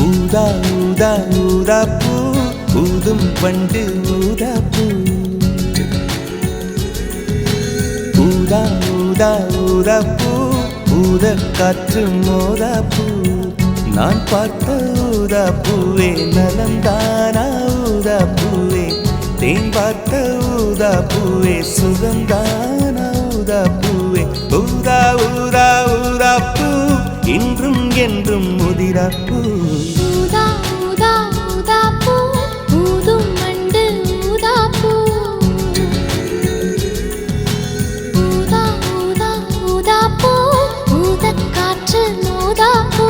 ஊதா ஊதா ஊதாப்பூ ஊதும் பண்டு ஊதாப்பூ ஊதா ஊதா ஊதாப்பூ ஊத காற்று மோதாப்பூ நான் பார்த்த ஊதாப்பூவே நலம்தானா ஊதாப்பூவே தேன் பார்த்த ஊதாப்பூவே சுகம்தானா ஊதாப்பூவே ஊதா ஊதா ஊதாப்பூ இன்றும் என்றும் முதிராப்பூ ஊதா ஊதா ஊதாப்பூ ஊதும் மண்டு ஊதாப்பூ ஊதா ஊதா ஊதாப்பூ ஊதக் காற்று மோதாப்பூ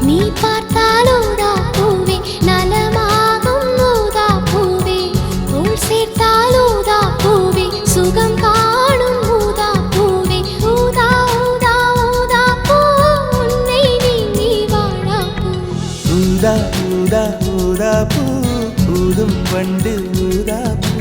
நீ பார்த்தால் ஊதாப்பூவே நலமாகும் ஊதாப்பூவே தோள் சேர்த்தால் ஊதாப்பூவே சுகம் காணும் ஊதாப்பூவே ஊதா ஊதா ஊதாப்பூ உன்னை நீங்கி வாழாப்பூ ஊதா ஊதா ஊதாப்பூ ஊதும் பண்டு ஊதாப்பூ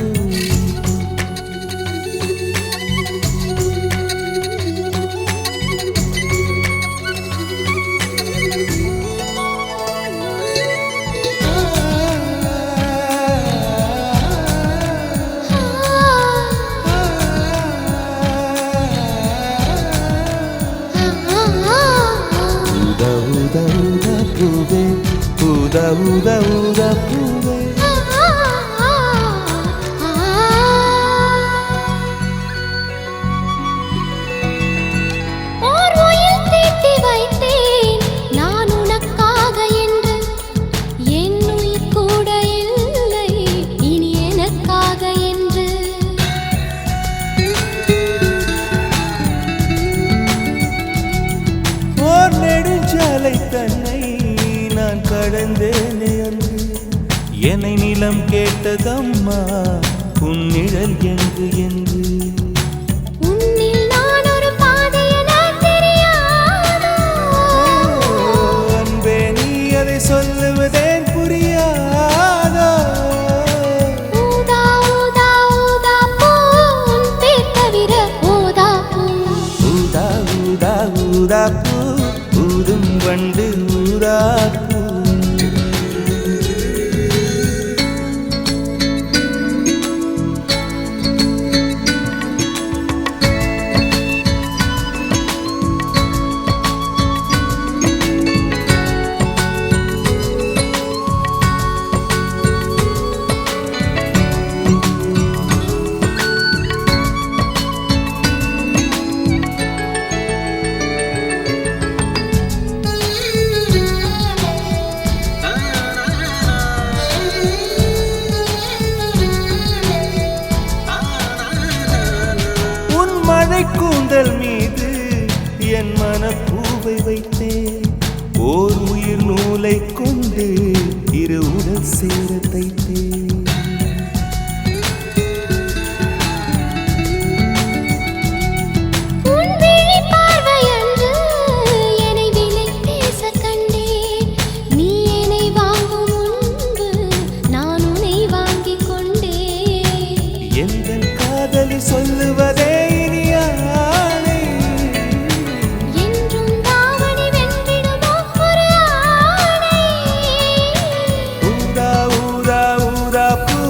ஊதா ஊதா ஊதாப்பூவே ஊதா ஊதா ஊதாப்பூவே ஓர் உயில் தீட்டி வைத்தேன் நான் உனக்காக என்று என் உயிர் கூட இல்லை இனி எனக்காக என்று ஓர் நெடுஞ்சாலை தன்னை நான் கடந்தேனே அன்று என்னை நிலம் கேட்டதம்மா உன் நிழல் என்று என்று உன்னில் நான் ஒரு பாதை என தெரியாதோ அன்பே நீ அதை சொல்லுவதேன் புரியாதோ ஊதா ஊதா ஊதாப்பூ உன் பேர் தவிர ஊதாப்பூ ஊதா ஊதா ஊதாப்பூ ஊதும் வண்டு ஊதாப்பூ கூந்தல் மீது என் மனப்பூவை வைத்தேன் ஓர் உயிர் நூலை கொண்டு இரு உடல் சேர தைத்தேன் உன் விழி பார்வையன்று என்னை விலை பேச கண்டேன் நீ என்னை வாங்கும் முன்பு நான் உன்னை வாங்கிக் கொண்டேன் எந்தன் காதலி சொல்லுவதே இனியானை என்றும் தாவணி வென்றிடுமோ ஒரு ஆணை ஊதா ஊதா ஊதாப்பூ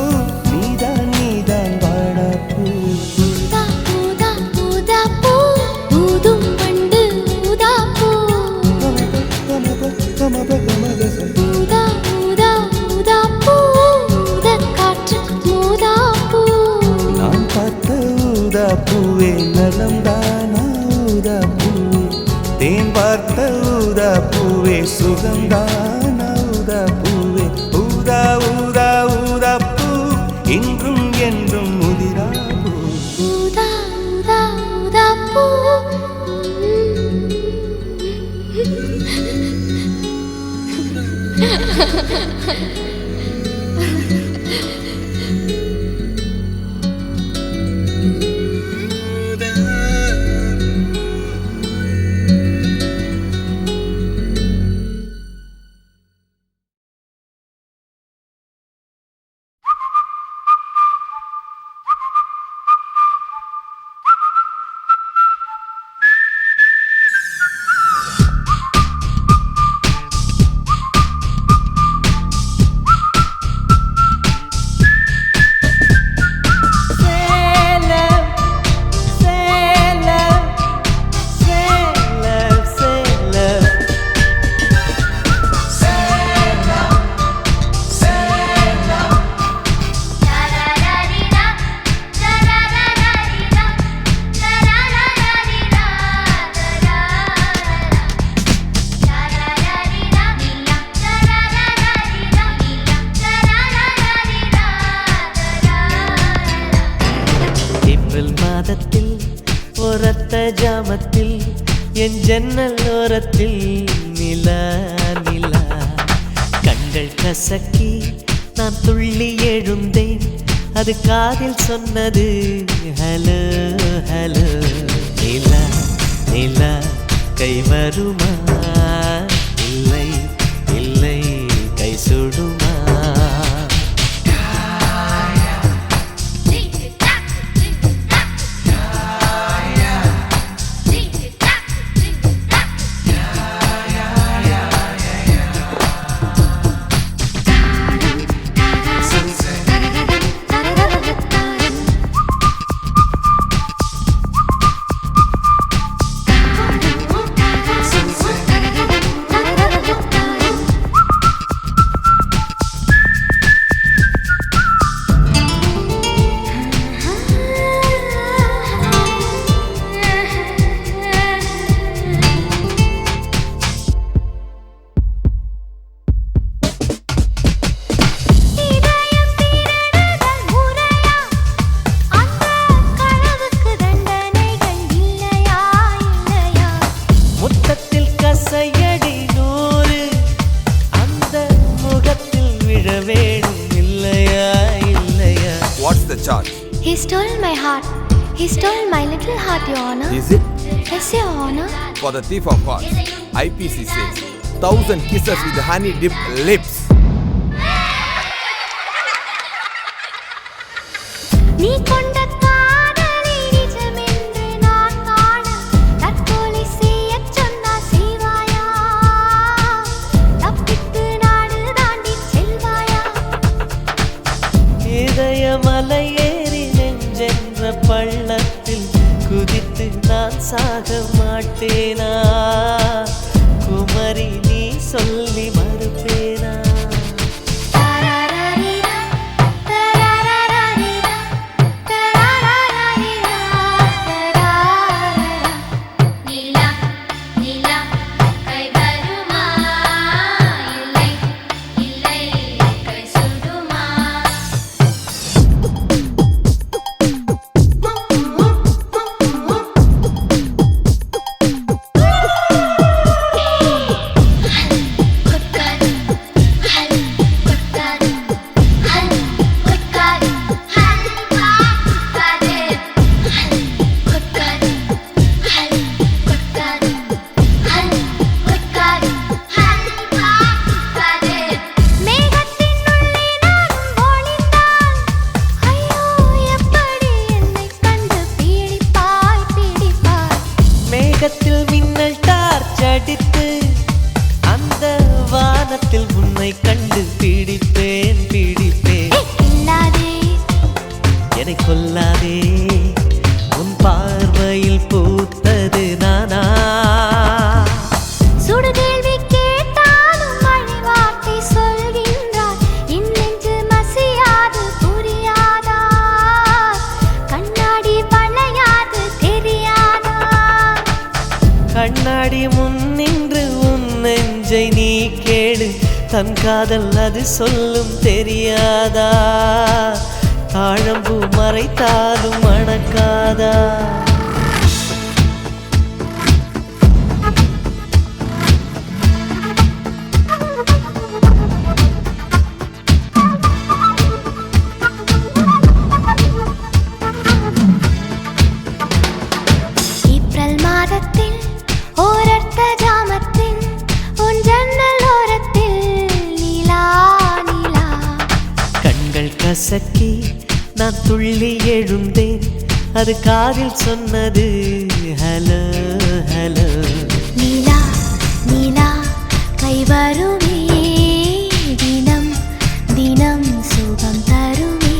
நீதான் நீதான் வாடாப்பூ ஊதா பூவே நலம்தானா ஊதா பூவே தேன் பார்த்த ஊதா பூவே சுகம்தானா ஊதா பூவே ஊதா ஊதா ஊதா பூ இன்றும் என்றும் முதிரா பூ ஊதா ஊதா ஊதா பூ மாதத்தில் ஒரத்த ஜாமத்தில் என் ஜன்னல் ஓரத்தில் நிலா நிலா கண்கள் கசக்கி நான் துள்ளி எழுந்தேன் அது காதில் சொன்னது ஹலோ ஹலோ நிலா நிலா கை வருமா இல்லை இல்லை கை சுடுமா What's the charge? He stole my heart. He stole my little heart, Your Honor. Is it? Yes, Your Honor. For the thief of hearts, IPC says 1,000 kisses with honey dipped lips. நீ கொண்ட காதலை நிஜமென்று நான் காண தற்கொலை செய்யச் சொன்னால் செய்வாயா? தப்பித்து நாடு தாண்டிச் செல்வாயா? இதயமலை ஏறி நெஞ்சென்ற பள்ளத்தில் குதித்து நான் சாக மாட்டேனா? குமரி நீ சொல்லி மறுப்பேனா? தன் காதல் அது சொல்லும் தெரியாதா? தாழம்பூ மறைத்தாலும் மணக்காதா? ஏப்ரல் மாதத்தில் ஓரர்த்த ஜாமத்தில் உன் ஜன்னல் ஓரத்தில் நீலா நீலா கண்கள் கசக்கி நான் துள்ளி எழுந்தேன். அது காதில் சொன்னது ஹலோ ஹலோ. நீலா நீலா கை வருமே தினம் தினம் சுகம் தருமே.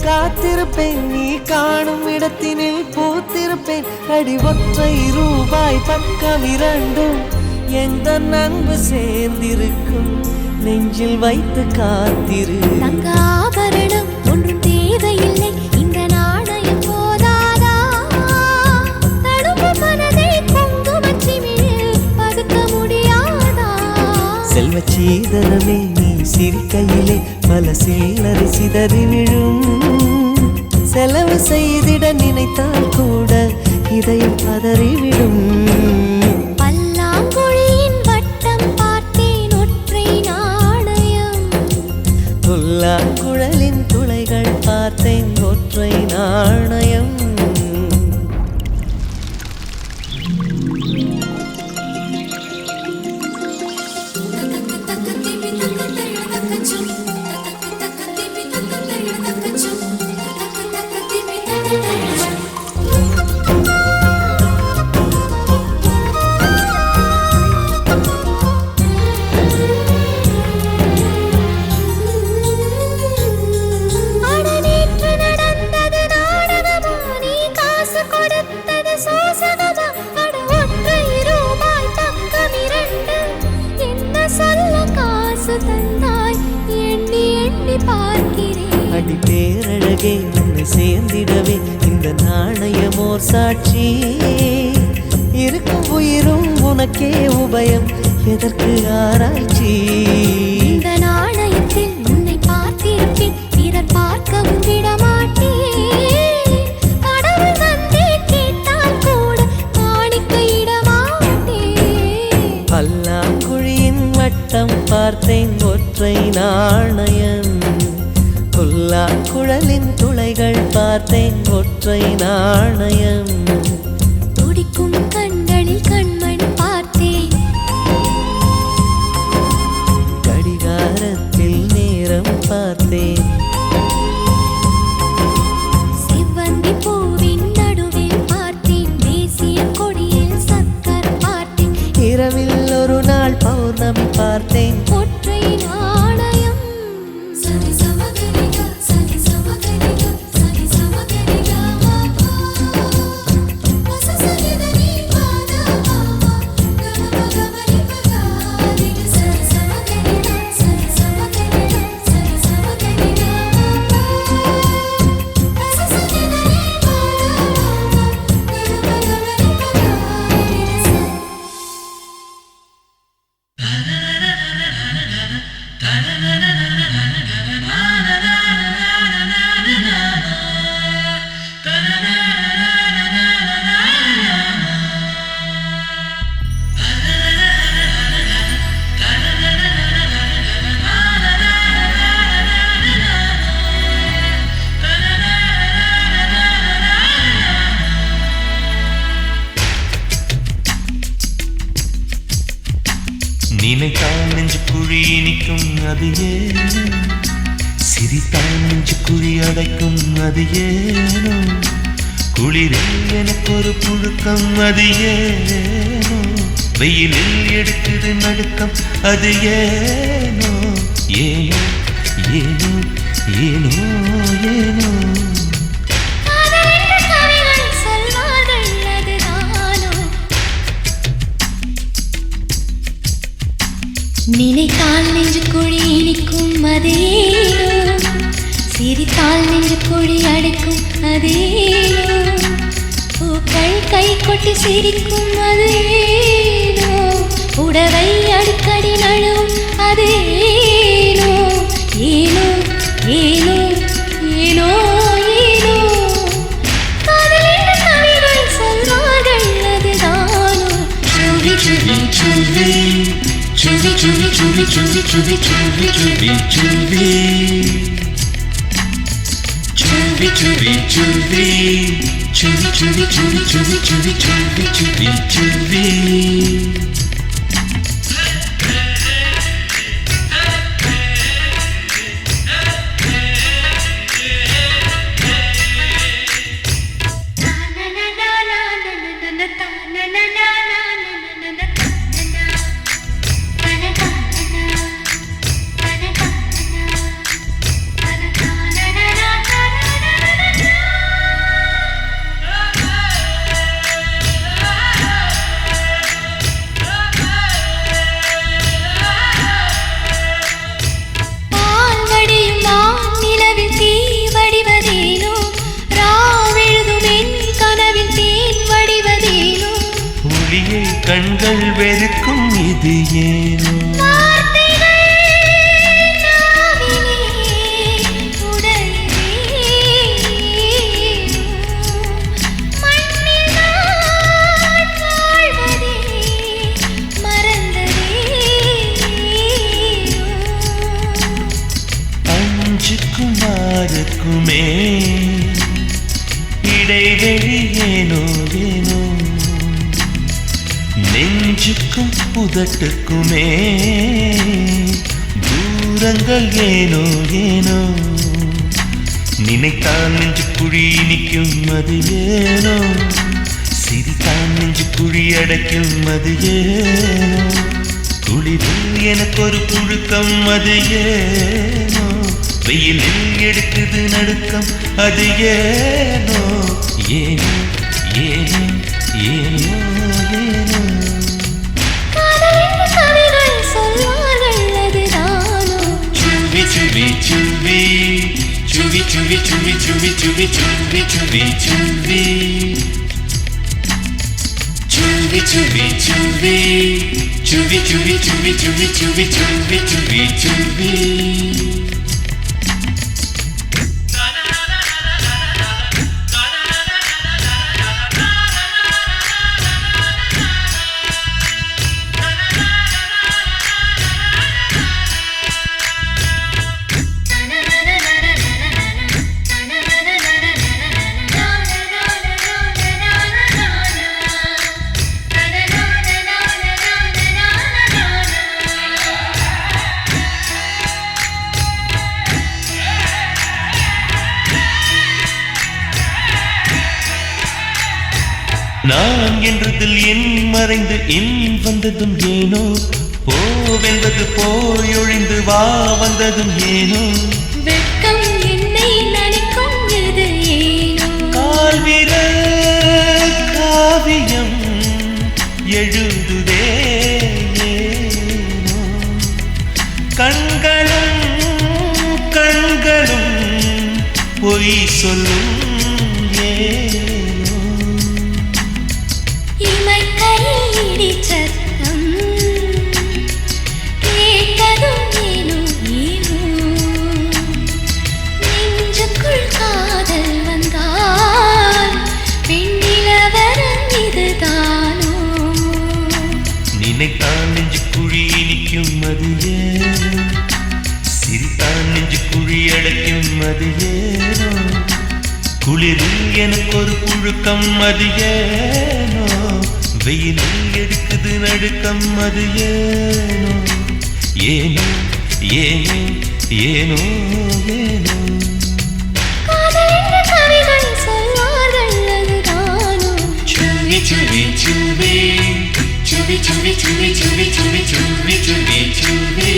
காத்திருப்பேன், நீ காணும் இடத்தினில் பூத்திருப்பேன். அடி ஒற்றை ரூபாய் பக்கம் இரண்டும் எந்த அன்பு சேர்ந்திருக்கும், நெஞ்சில் வைத்து காத்திரு. தங்க ஆபரணம் ஒன்றும் தேவையில்லை, இந்த நாணயம் போதாதா? தடுப்பு மனதை குங்குமச்சிமிழில் பதுக்க முடியாதா? செல்வச் சீதனமே நீ சிரிக்கையிலே பல சில்லறை சிதறி விழும். செலவு செய்திட நினைத்தால் கூட இதயம் பதறிவிடும். பல்லாங்குழியின் வட்டம் பார்த்தேன் ஒற்றை நாணயம், புல்லாங்குழலின் துளைகள் பார்த்தேன் ஒற்றை நாணயம். அடி பேரழகே உன்னை சேர்ந்திடவே இந்த நாணயமோர் சாட்சி. இருக்கும் உயிரும் உனக்கே உபயம், எதற்கு ஆராய்ச்சி? இந்த நாணயத்தில் உன்னை பார்த்திருப்பேன், பிறர் பார்க்கவும் விடமாட்டேன். கடவுள் வந்தே கேட்டால் கூட ஒற்றை நாணயம். கொல்லா குழலின் துளைகள் பார்த்தேன் ஒற்றை நாணயம். துடிக்கும் கண்களில் கண்மணி பார்த்தேன். கடிகாரத்தில் நேரம் பார்த்தேன். செவ்வந்தி பூவின் நடுவில் பார்த்தேன். தேசிய கொடியில் சக்கர் பார்த்தேன். இரவில் ஒரு நாள் பௌர்ணமி பார்த்தேன். ஒற்றை நாணயம். சரி சமகரிகா சரி சமகரிகா சரி சமகரிகா மாமா வசசரிதனி பாதா மாமா கமகமரி பகாரி சரி சமகரிகா சரி சமகரிகா சரி சமகரிகா மாமா வசசரிதனி பாதா மாமா கமகமரி பகாரி சரி. நினைத்தால் நெஞ்சு குழி இனிக்கும் அது ஏனோ, சிரித்தால் நெஞ்சு குழி அடைக்கும் அது ஏனோ, குளிரில் எனக்கு ஒரு புழுக்கம் அது ஏனோ, வெயிலில் எடுக்குது நடுக்கம் அது ஏனோ, ஏனோ ஏனோ ஏனோ ஏனோ. நினைத்தால் நெஞ்சு குழி இனிக்கும் அதேனோ, சிரித்தால் நெஞ்சு குழி அடைக்கும் அதேனோ, பூக்கள் கை கொட்டி சிரிக்கும் அதேனோ, உடவை அடிக்கடி நழுவும் அதேனோ, ஏனோ ஏனோ ஏனோ ஏனோ. காதலின் கவிகள் சொல்வார்கள் அதுதானோ. சுவி சுவி சுவி Chuvi, chuvi, chuvi, chuvi, chuvi, chuvi, chuvi, chuvi. Chuvi, chuvi, chuvi. Chuvi, chuvi, chuvi, chuvi, chuvi, chuvi, chuvi, chuvi. கண்கள் வெறுக்கும் இது ஏனோ, அஞ்சுக்கும் ஆறுக்குமே இடைவெளி ஏனோ ஏனோ, நெஞ்சுக்கும் புதட்டுக்குமே தூரங்கள் ஏனோ ஏனோ, நினைத்தால் நெஞ்சு குழி நிற்கும் அது ஏனோ, சிரித்தால் நெஞ்சு குழி அடைக்கும் அது ஏனோ, குளிரில் எனக்கு ஒரு புழுக்கம் அது ஏனோ, வெயிலில் எடுக்குது நடுக்கம் அது ஏனோ, ஏனோ ஏனோ ஏனோ ஏனோ. Chuvi, chuvi, chuvi, chuvi, chuvi, chuvi, chuvi, chuvi, chuvi, chuvi, chuvi. Chuvi, chuvi, chuvi, chuvi, chuvi, chuvi, chuvi, chuvi, chuvi, chuvi, chuvi. நான் என்றதில் என் மறைந்து என் வந்ததும் ஏனோ போவென்பது போயொழிந்து வா வந்ததும் ஏனோ வெட்கம் என்னை நினைக்கும் இது ஏனோ கால்விரல் காவியம் எழுதுதே ஏனோ கண்களும் கண்களும் பொய் சொல்லும் ஏனோ இமைக்கையில் இடிச்சத்தம் கேட்டதும் ஏனோ ஏனோ நெஞ்சுக்குள் காதல் வந்தால் பெண்ணிலவரம் இதுதானோ நினைத்தான் நெஞ்சு குழி இனிக்கும் அது ஏனோ சிரித்தான் நெஞ்சு குழி அடைக்கும் அது ஏனோ குளிரில் எனக்கு ஒரு புழுக்கம் அது ஏனோ வெயிலில் எடுக்குது நடுக்கம் அது ஏனோ ஏனோ ஏனோ ஏனோ ஏனோ காதல் என்ற கவிகள் சொல்வார்கள் அதுதானோ Chuvi, chuvi, chuvi. Chuvi, chuvi, chuvi, chuvi, chuvi, chuvi, chuvi, chuvi.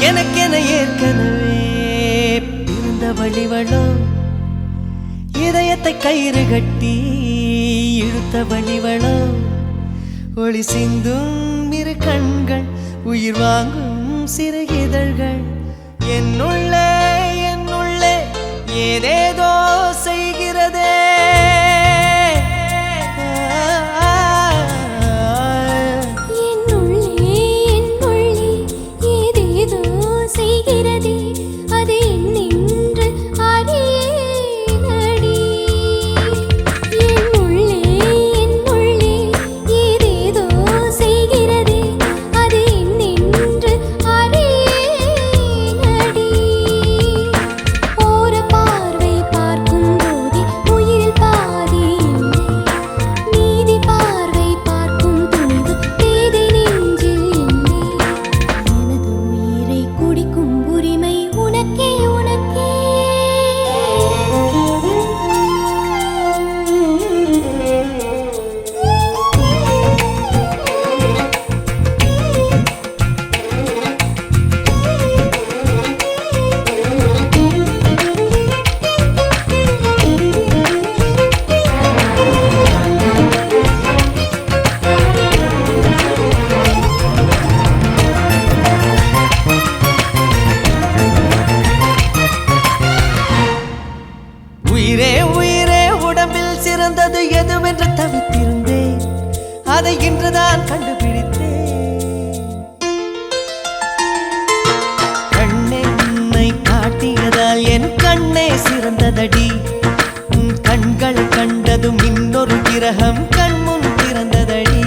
எனக்கென ஏற்கனவே பிறந்த வழிவளோ இதயத்தை கயிறு கட்டி இழுத்த வழிவளோ ஒளி சிந்தும் இரு கண்கள் உயிர் வாங்கும் சிறு இதழ்கள் என்னுள்ளே என்னுள்ளே ஏதேதோ செய்கிறதே அதை இன்றுதான் கண்டுபிடித்தேன். கண்ணென்னை காட்டியதால் என் கண்ணே சிறந்ததடி. கண்கள் கண்டதும் இன்னொரு கிரகம் கண்முன் திறந்ததடி.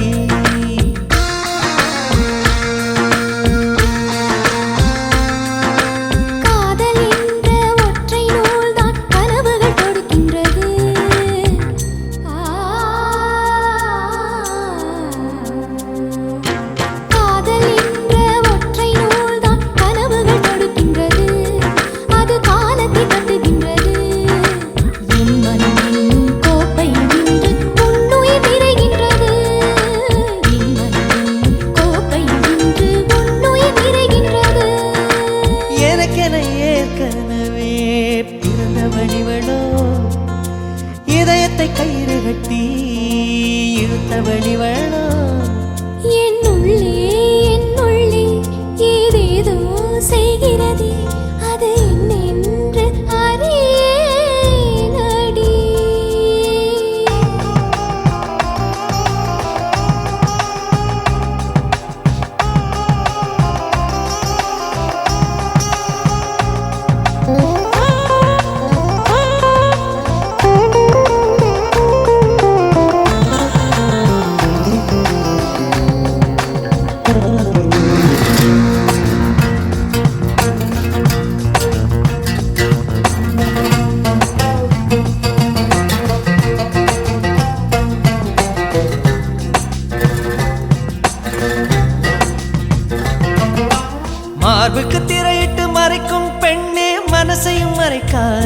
இதயத்தை கயிறு கட்டி இழுத்தவழிவளோ என்னுள்ளே ஏதேதோ செய்கிறதே அது என்னென்று அறியேனடி.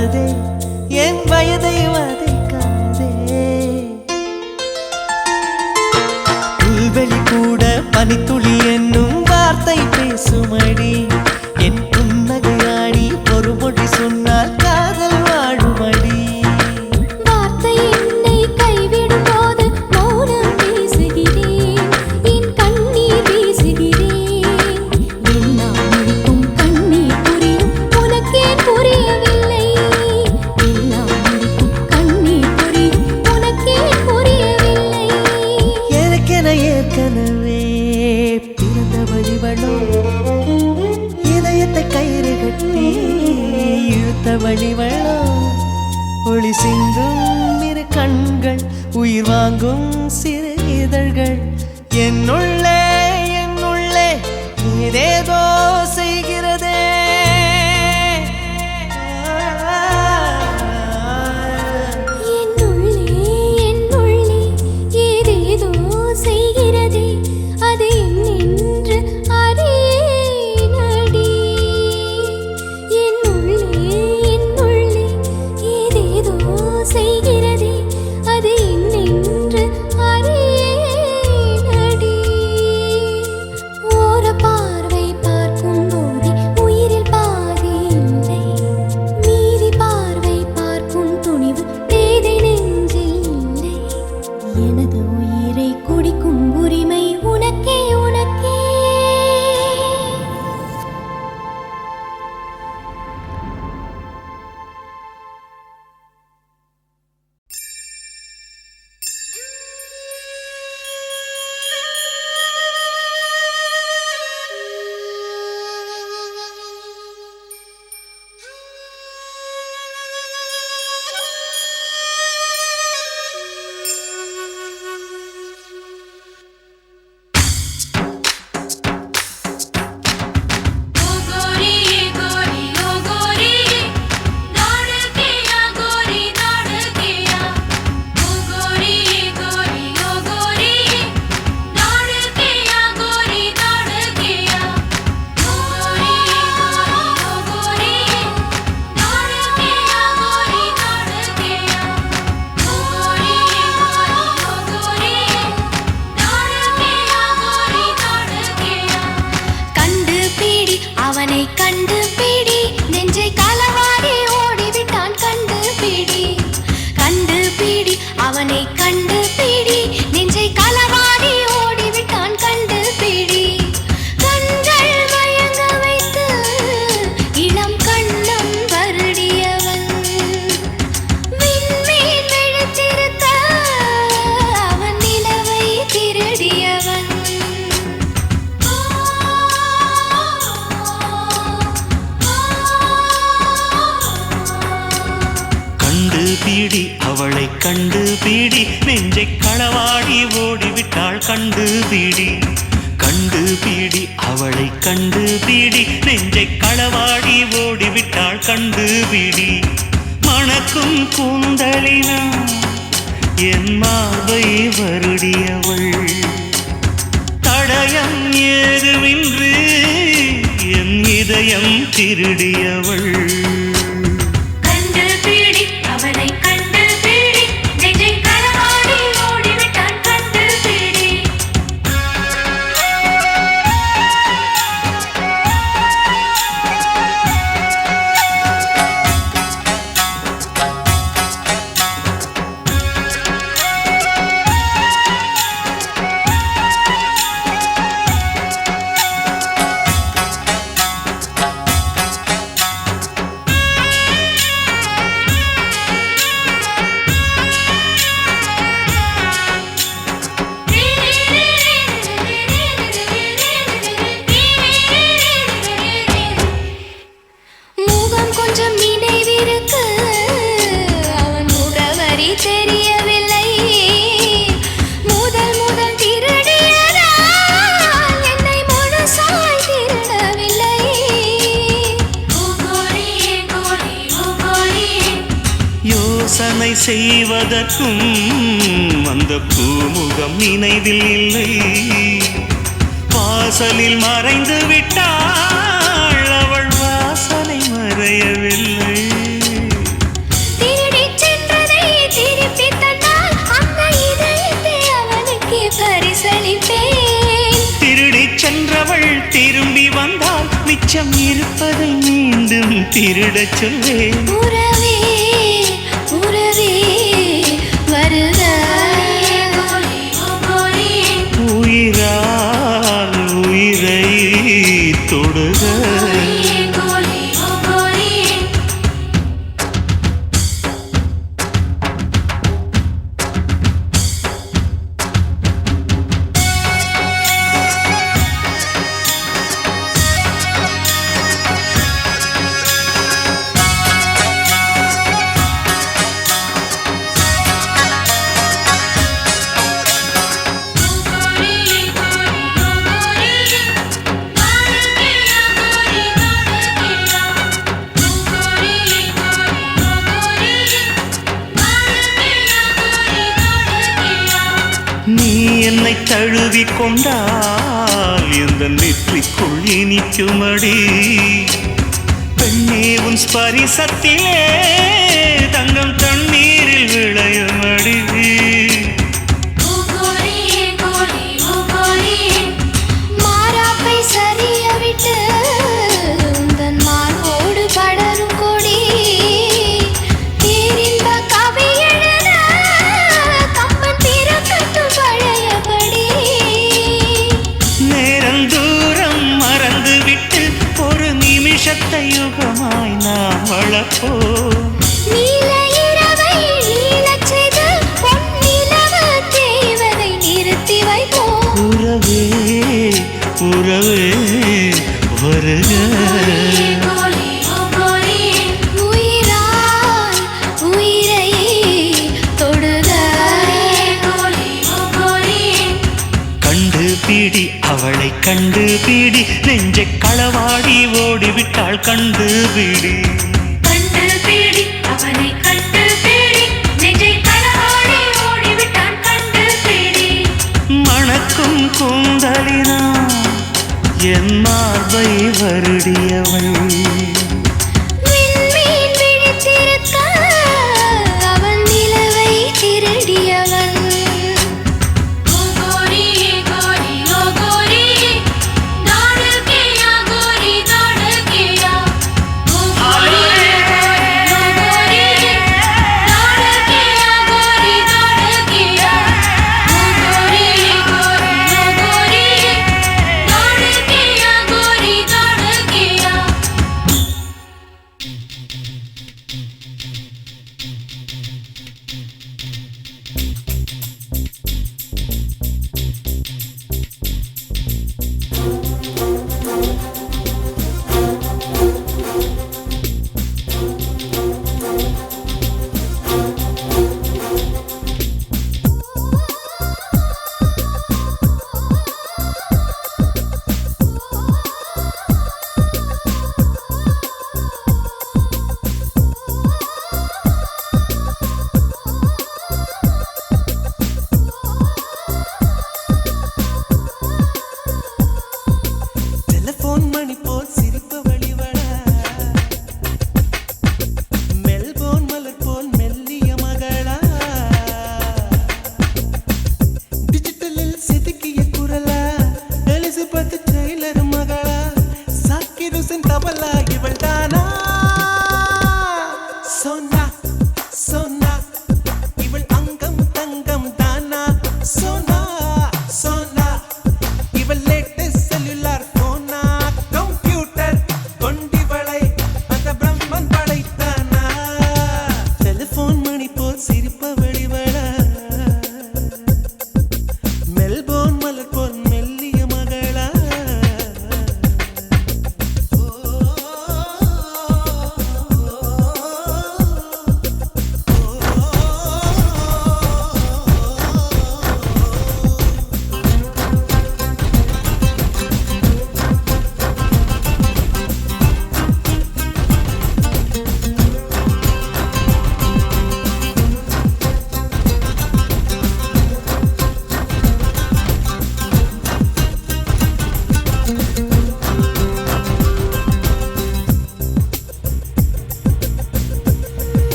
வதைக்காதே, என் வயதை வதைக்காதே. புல்வெளி கூட பனித்துளி என்னும் வார்த்தை பேசுமடி, என் புன்னகையாடி ஒரு மொழி சொன்னால் காதல் வாழுமடி. வார்த்தை என்னை கைவிடும் போது மௌனம் பேசுகிறேன், என் கண்ணீர் வீசுகிறேன். எல்லாம் முடிக்கும் கண்ணீர் புரியும், உனக்கே புரியவில்லை. எல்லாம் முடிக்கும் கண்ணீர் புரியும், உனக்கே புரியவில்லை. எனக்கென ஏற்கனவே பிறந்த வழிவளோ, இதயத்தை கயிறு கட்டி இழுத்த வழிவளோ. ஒளி சிந்தும் இரு கண்கள், உயிர் வாங்கும் சிறு இதழ்கள். என்னுள்ளே என்னுள்ளே ஏதேதோ செய்கிறதே. என்னுள்ளே என்னுள்ளே ஏதேதோ செய்கிறதே, அது என்னென்று அறியேனடி. என்னுள்ளே என்னுள்ளே ஏதேதோ செய்கிறதே, அது என்னென்று அறியேனடி. ஓர பார்வை பார்க்கும் போதே உயிரில் பாதி இல்லை, மீதி பார்வை பார்க்கும் துணிவு தேதை நெஞ்சில் இல்லை. எனது உயிரை குடிக்கும் உரிமை உனக்கே உனக்கே. கண்டுபிடி அவனை கண்டுபிடி, நெஞ்சை களவாடி ஓடிவிட்டான். கண்டுபிடி கண்டுபிடி அவனை கண்டுபிடி, நெஞ்சை களவாடி ஓடிவிட்டான். கண்டுபிடி கண்கள் மயங்க வைத்து இளம் கண்ணம் வருடியவன், விண்மீன் விழித்திருக்க அவன் நிலவை திருடியவன். கண்டுபிடி அவளை கண்டுபிடி, நெஞ்சை களவாடி ஓடிவிட்டாள். கண்டுபிடி கண்டுபிடி அவளை கண்டுபிடி, நெஞ்சை களவாடி ஓடிவிட்டாள். கண்டுபிடி மணக்கும் கூந்தலினா என் மார்பை வருடியவள், தடயம் ஏதுமின்றி என் இதயம் திருடியவள். கண்டுபிடி அவனை கண்டுபிடி, நெஞ்சை களவாடி ஓடிவிட்டான். கண்டுபிடி முகம் கொஞ்சம் நினைவிருக்கு, அவன் முகவரி தெரியவில்லை. முதல் முதல் திருடியதால் என்னை முழுசாய் திருடவில்லை. யோசனை செய்வதற்கும் அந்த பூமுகம் நினைவில் இல்லை. வாசலில் மறைந்து விட்டாள், அவள் வாசனை மறையவில்லை. மிச்சம் இருப்பதை மீண்டும் திருடச் சொல்லேன். உறவே உறவே வருக உயிரால் உயிரை தொடுக. நீ என்னை தழுவி கொண்டால் எந்த நெற்றிக்குள் இனிக்குமடி. பெண்ணே உன் ஸ்பரிசத்திலே தங்கம் தண்ணீரில் விளையுமடி. மாறாப்பை சரிய விட்டு உந்தன் மார்போடு படரும் கொடி. பேரின்ப கவி எழுத கம்பன் பிறக்கட்டும் பழையபடி. நேரம் தூரம் மறந்துவிட்டு ஒரு நிமிஷத்தை யுகமாய் நாம் வளர்ப்போம். நீல இரவை நீலச் செய்து பொன்னிலவு தேவதை நிறுத்தி வைப்போம். உறவே உறவே வருக. உயிரால் உயிரை தொடுக. கண்டுபிடி அவளை கண்டுபிடி, நெஞ்சை களவாடி ஓடிவிட்டாள் கண்டுபிடி. கண்டுபிடி அவனை கண்டுபிடி, நெஞ்சை களவாடி ஓடிவிட்டான் கண்டுபிடி. மணக்கும் கூந்தலினா என் மார்பை வருடியவள். விண்மீன் விழித்திருக்க அவன் நிலவை திருடியவன்.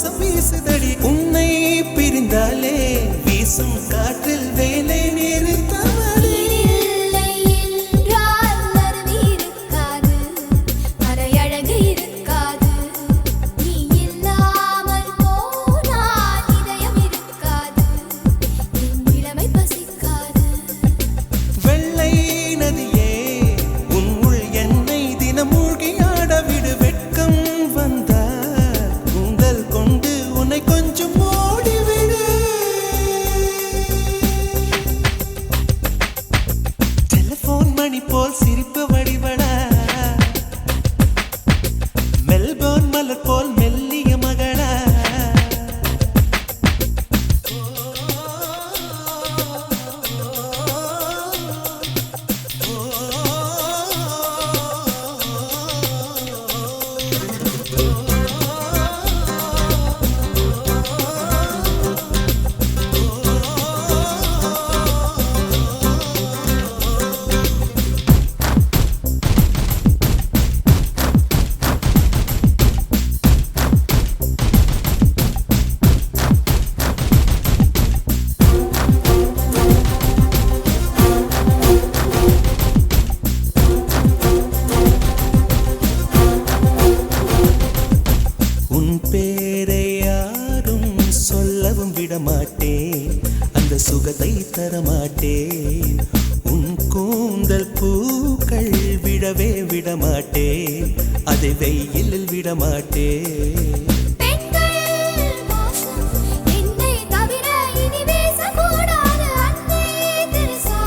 வாசம் வீசுதடி உன்னை பிரிந்தாலே வீசும் காற்றில் வேலை நிறுத்தவடி இல்லை என்றால் அருவி இருக்காது மறையழகு இருக்காது நீ இல்லாமல் போனால் இதயம் இருக்காது என் இளமை பசிக்காது வெள்ளை நதியே உன் உள் என்னை தினம் மூழ்கியாட விடு வெட்கம் வந்தா உங்கள் கொண்டு உன்னை கொஞ்சம் ஓடிவிடு டெலிபோன் மணி போல் சிரிப்பு வடிவடா மெல்போர்ன் மலர் போல் மெல்லிய மகளா உன் பேரை யாரும் சொல்லவும் விடமாட்டேன் அந்த சுகத்தை தரமாட்டேன் உன் கூந்தல் பூக்கள் விடவே விடமாட்டேன் அதை வெயிலில் விடமாட்டேன் பெண்கள் மோசம் என்னை தவிர இனி பேசக்கூடாது அன்னை தெரசா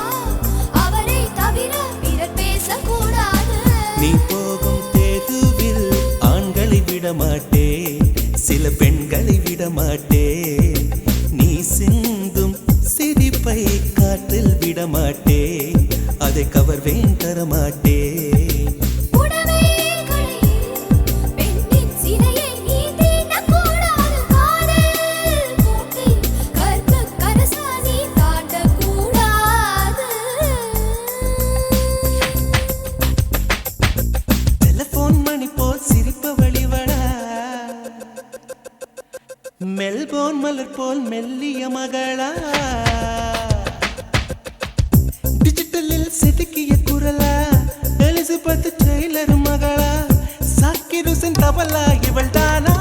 அவரை தவிர பிறர் பேசக்கூடாது நீ போகும் தேதுவில் ஆண்களை விடமாட்டேன் சில பெண்களை விடமாட்டேன் நீ சிந்தும் சிரிப்பை காற்றில் விடமாட்டேன் அதை கவர்வேன் தரமாட்டேன் புடவைகளில் பெண்ணின் சிலையை நீ தீண்டக்கூடாது காதல் கூட்டில் கற்பு கரசா நீ தாண்டக்கூடாது டெலிபோன் மணி போல் சிரிப்பு வழிவடா மெல்போர்ன் மலர் போல் மெல்லிய மகளா டிஜிட்டலில் செதுக்கிய குரலா எலிசபெத் டெய்லர் மகளா சாக்கிர் ஹுசைன் தபலா இவள் தானா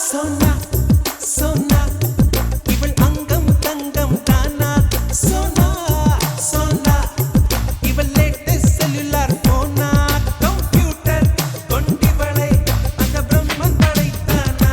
சோனா சோனா இவள் அங்கம் தங்கம் தானா சோனா சோனா இவள் லேட்டஸ்ட் செல்லுலார் போனா கம்ப்யூட்டர் கொண்டிவளை அந்த பிரம்மன் படைத்தானா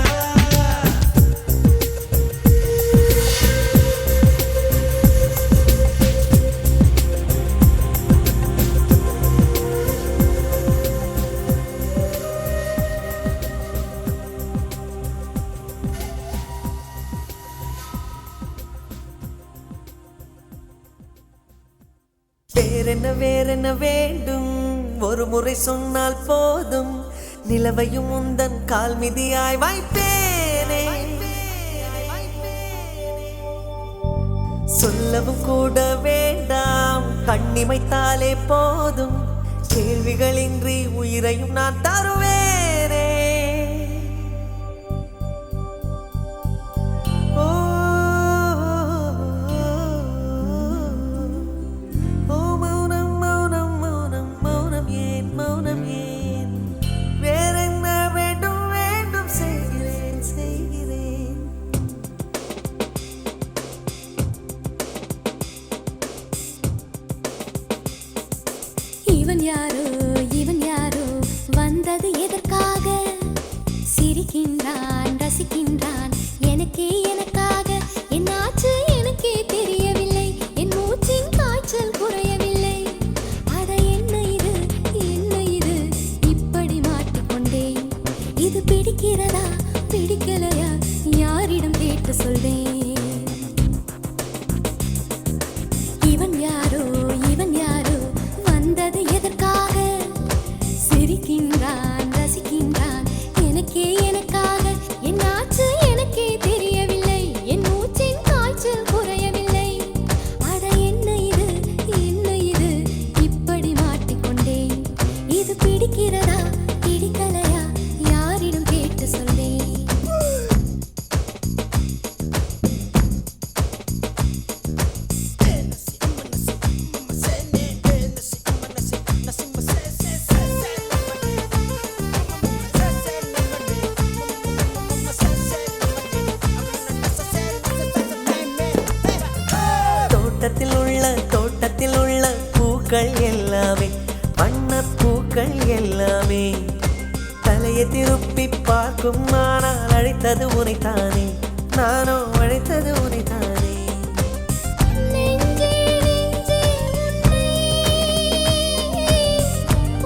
வேறென்ன வேண்டும் ஒரு முறை சொன்னால் போதும் நிலவையும் உந்தன் கால் மிதியாய் வைப்பேனே சொல்லவும் கூட வேண்டாம் கண்ணிமைத்தாலே போதும் கேள்விகளின்றி உயிரையும் நான் தருவேனே ஓ ஓ மௌனம் மௌனம் மௌனம் மௌனம் ஏன் மௌனம் ஏன் வேறென்ன வேண்டும் வேண்டும் செய்கிறேன் செய்கிறேன் இவன் யாரோ வந்தது எதற்காக சிரிக்கின்றான் ரசிக்கின்றான் எனக்கே எனக்காக என்னாச்சு எனக்கே தெரியவில்லை என் மூச்சின் காய்ச்சல் குறையவில்லை அட என்ன இது இப்படி மாட்டிக்கொண்டேன் இது பிடிக்கிறதா பிடிக்கலையா யாரிடம் கேட்டு சொல்வேன் இவன் யாரோ வந்தது எதற்காக சிரிக்கின்றான் ரசிக்கின்றான் எனக்கே எனக்காக என்னாச்சு எனக்கே தெரியவில்லை என் மூச்சின் காய்ச்சல் குறையவில்லை அட என்ன இது இப்படி மாட்டிக்கொண்டேன் இது பிடிக்கிறதா பிடிக்கலையா யாரிடம் கேட்டு சொல்வேன் பார்க்கும் ஆனால் அழைத்தது உனைத்தானே, நானோ அழைத்தது உனைத்தானே. நெஞ்சே நெஞ்சே உன்னை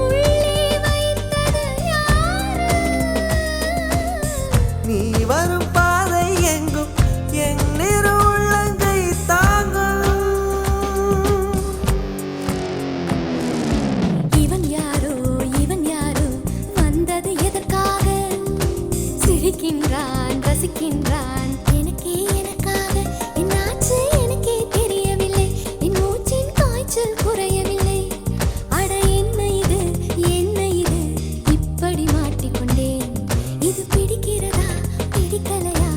உள்ளே வைத்தது யாரு? நீ வரும் பாதை எங்கும் என் நிறு உள்ளங்கை தாங்கும். இவன் யாரோ வந்தது எதற்காக? சிரிக்கின்றான் ரசிக்கின்றான் எனக்கே எனக்காக. என்னாச்சு எனக்கே தெரியவில்லை, என் மூச்சின் காய்ச்சல் குறையவில்லை. அட என்ன இது இப்படி மாட்டிக்கொண்டேன். இது பிடிக்கிறதா பிடிக்கலையா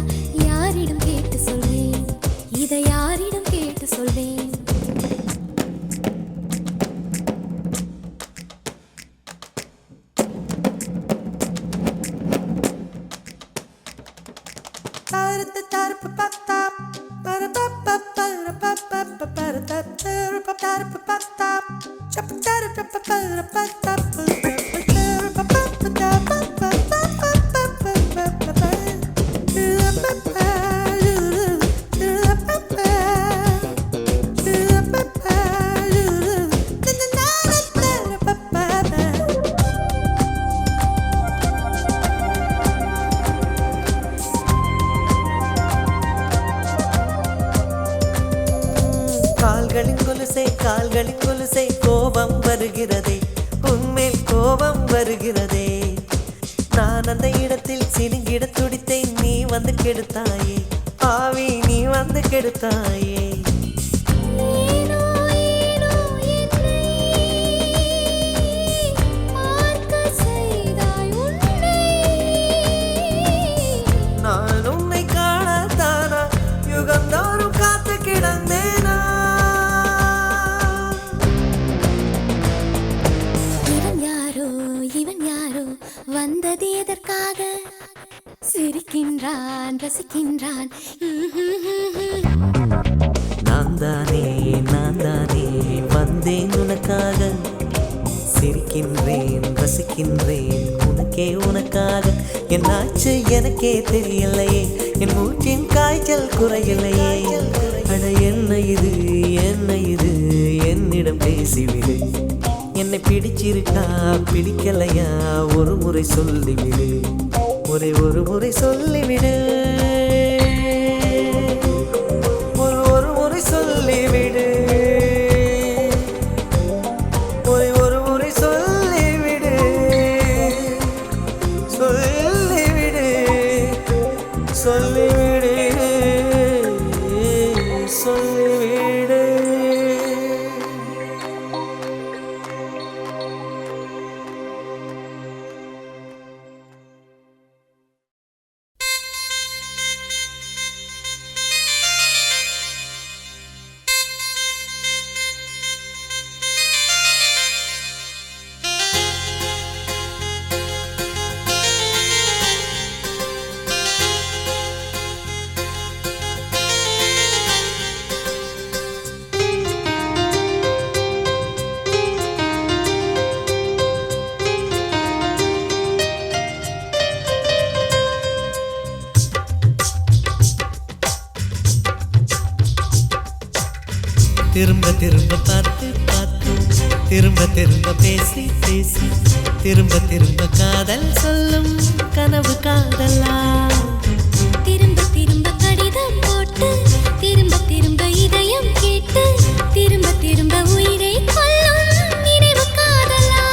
யாரிடம் கேட்டு சொல்வேன், இதை யாரிடம் கேட்டு சொல்வேன்? கால்களின் கொலுசை கோபம் வருகிறதே, உன்மேல் கோபம் வருகிறதே. நான் அந்த இடத்தில் சினுங்கிட துடித்தேன், நீ வந்து கெடுத்தாயே ஆவி, நீ வந்து கெடுத்தாயே. ஏனோ என்னை பார்க்க செய்தாய் உன்னை. நான் உன்னை காணத்தானா யுகந்தோறும் காத்து கிடந்தேனா? இவன் யாரோ வந்தது எதற்காக? சிரிக்கின்றான் ரசிக்கின்றான். நான் தானே வந்தேன் உனக்காக. சிரிக்கின்றேன் ரசிக்கின்றேன் உனக்கே உனக்காக. என்னாச்சு எனக்கே தெரியலையே, என் மூச்சின் காய்ச்சல் குறையலையே. அட என்ன இது என்னிடம் பேசிவிடு. என்னை பிடிச்சிருக்கா பிடிக்கலையா ஒரு முறை சொல்லிவிடு, ஒரு முறை சொல்லிவிடு, ஒரு முறை சொல்லிவிடு, ஒரு முறை சொல்லிவிடு, சொல்லிவிடு, சொல்லிவிடு, சொல்லிவிடு. திரும்ப திரும்ப பார்த்து திரும்ப பேசி திரும்ப காதல் சொல்லும் கனவு காதலா? திரும்ப கடிதம் போட்டு திரும்ப இதயம் கேட்டு திரும்ப உயிரை கொல்லும் நினைவு காதலா?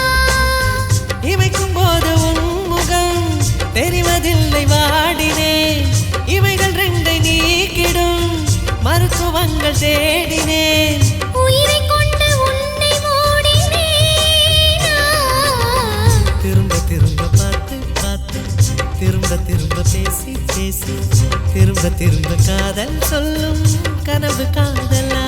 இமைக்கும் போது உன் முகம் தெரிவதில்லை வாடினேன். இவைகள் ரெண்டை நீக்கிடும் மருத்துவங்கள் தேடினேன். உயிரை கொண்டு உன்னை மூடினேனா? திரும்ப பார்த்து திரும்ப பேசி திரும்ப காதல் சொல்லும் கனவு காதலா?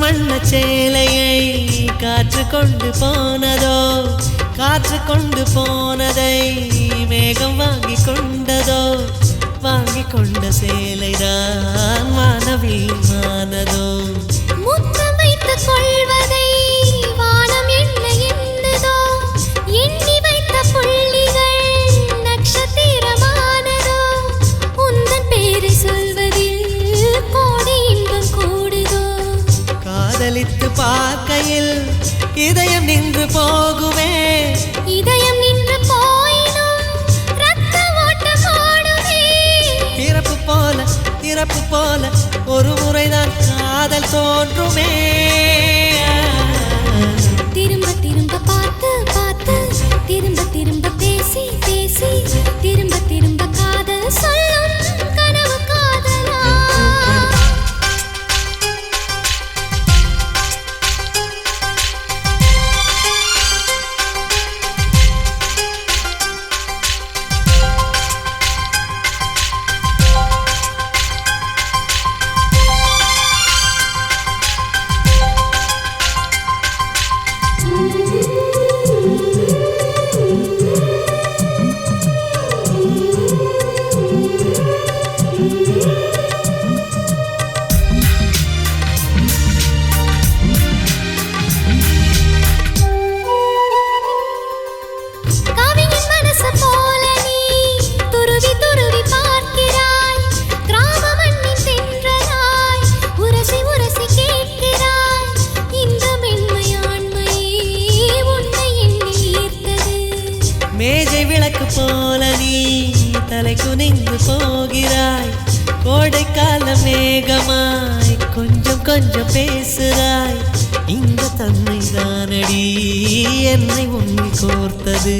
வண்ண சேலையை காற்று கொண்டு போனதோ, காற்று கொண்டு போனதை மேகம் வாங்கி கொண்டதோ, வாங்கி கொண்ட சேலைதான் வானவில்மானதோ. முத்தம் வைத்துக் கொள்வதை வானம் என்ன எண்ணுதோ, எண்ணி வைத்த புள்ளிகள் நட்சத்திரமானதோ, உந்தன் பேரை சொல்வதில் கோடி இன்பம் கூடுதோ. காதலித்து பார்க்கையில் இதயம் நின்று போகுமே, இதயம் நின்று போயினும் ரத்த ஓட்டம் ஓடுமே. பிறப்பு போல இறப்பு போல ஒரு முறைதான் காதல் தோன்றுமே. திரும்ப திரும்ப பார்த்து பார்த்து, திரும்ப திரும்ப பேசி பேசி, திரும்ப திரும்ப காதல் சொல்லும் கனவு காதலா. கவிஞன் மனசு போல நீ துருவி துருவி பார்க்கிறாய், கிராம மண்ணின் தென்றலாய் உரசி உரசி கேட்கிறாய். இந்த மென்மையாண்மையே உன்னை எண்ணி ஈர்த்தது. மேஜை விளக்கு போல நீ தலை குனிந்து போகிறாய், கோடைக்கால மேகமாய் கொஞ்சம் கொஞ்சம் பேசுகிறாய். இந்த தன்மை தானடி என்னை உன்னில் கோர்த்தது.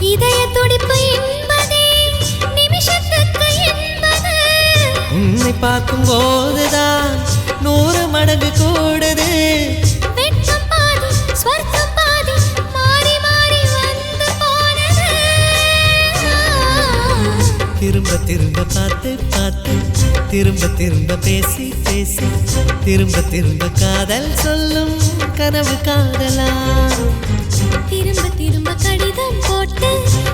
இதய துடிப்பு என்பதே நிமிஷத்துக்கு என்பது. உன்னை பார்க்கும் போதுதான் 100 மடங்கு கூடுது. வெட்கம் பாதி ஸ்வர்க்கம் பாதி மாறி மாறி வந்து போனது. திரும்ப திரும்ப பார்த்து பார்த்து, திரும்ப திரும்ப பேசி பேசி, திரும்ப திரும்ப காதல் சொல்லும் கனவு காதலா. திரும்ப திரும்ப கடிதம் போட்டு,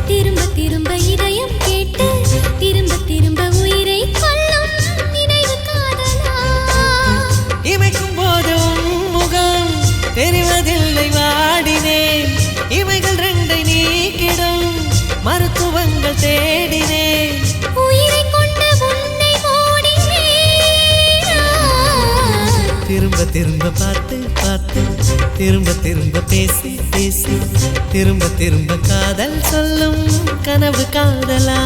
திரும்ப திரும்ப இதயம் கேட்டு, திரும்ப திரும்ப உயிரை கொல்லும் நினைவு காதலா. இமைக்கும் போது உன் முகம் தெரிவதில்லை வாடினேன், இவைகள் 2 நீக்கிடும் மருத்துவங்கள் தேடினேன். உயிரை கொண்டு உன்னை மூடினேன். திரும்ப திரும்ப பார்த்து பார்த்து, திரும்ப திரும்ப பேசி பேசி, திரும்ப திரும்ப காதல் சொல்லும் கனவு காதலா.